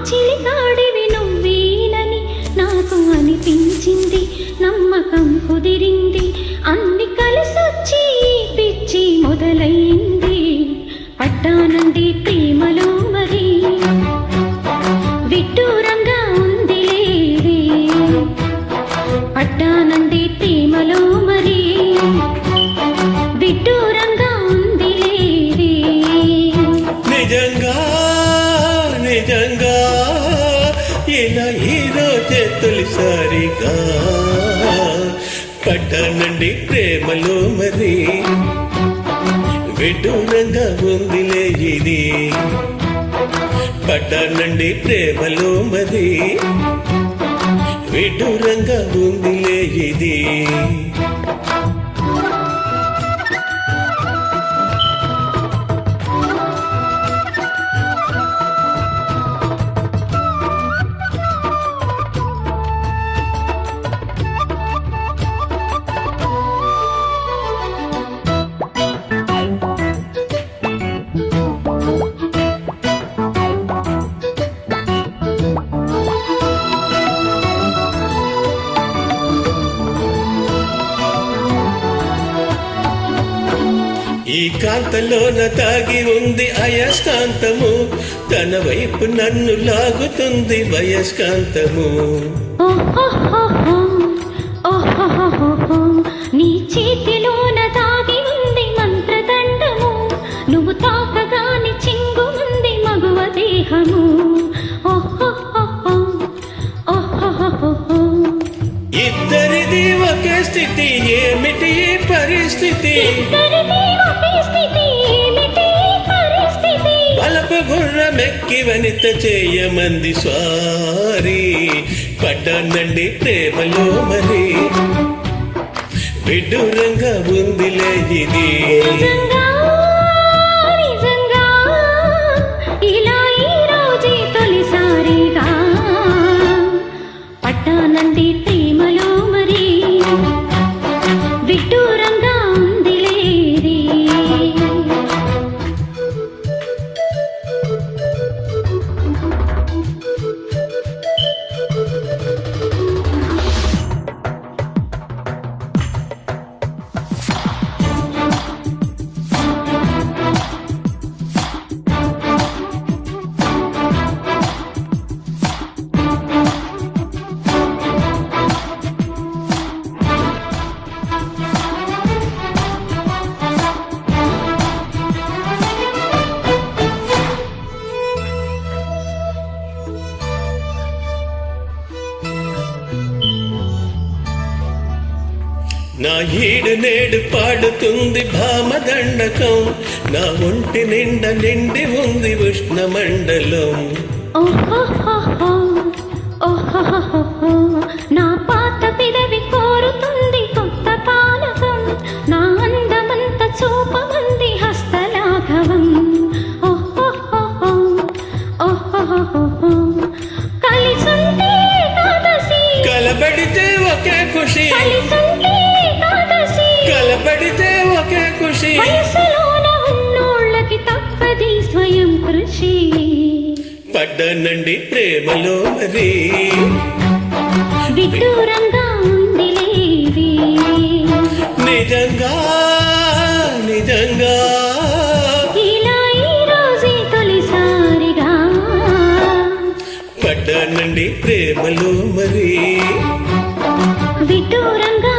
చిలికాడివి నువ్వేనని నాకు అనిపించింది, నమ్మకం కుదిరింది, అన్ని కలిసొచ్చి పిచ్చి మొదలైంది. పట్టానంది ప్రేమలో మరి విడ్డూరంగా ఉంది లేదే, పట్టానంది ప్రేమలో మరి విడ్డూరంగా ఉంది లేదే. నిజంగా నిజంగా ఇలా ఈరోజే తొలిసారిగా పడ్డానండి ప్రేమలో మరి విడ్డూరంగా ఉందిలే ఇది, పడ్డానండి ప్రేమలో మరి విడ్డూరంగా ఉందిలే ఇది. ఈ కాంతలోన తాగి ఉంది అయస్కాంతము, తన వైపు నన్ను లాగుతుంది వయస్కాంతము. నీ చేతిలోన తాగి ఉంది మంత్రదండము, నువ్వు తాకగాని చింగు ఉంది మగువ దేహము. ఇద్దరిది ఒకే స్థితి, ఏమిటి పరిస్థితి, బలప గుర్రమెక్కి వనిత చేయమంది స్వారీ. పడ్డానండి ప్రేమలో మరి విడ్డూరంగా ఉందిలే ఇది. ఇలా ఈ రోజే తొలిసారిగా పట్టానండి ప్రేమలో మరి విడ్డూరంగా ఉంది లేదే. నా ఈడు నేడు పాడుతుంది భామదండకం, నా ఒంటి నిండా నిండి ఉంది ఉష్ణమండలం. నా పాత పిదవి కోరుతుంది కొత్త పానకం, నా అందమంత చూపమంది హస్తలాఘవం. కలిసుంటే ఏకాదశి, కలబడితే ఒకే ఖుషి, కలబడితే ఒకే ఖుషి, వయసులోన ఉన్నోళ్ళకి తప్పది స్వయం కృషి. పడ్డానండి ప్రేమలో మరి విడ్డూరంగా ఉంది లేదే. నిజంగా నిజంగా ఇలా ఈ రోజే తొలిసారిగా పడ్డానండి ప్రేమలో మరి విడ్డూరంగా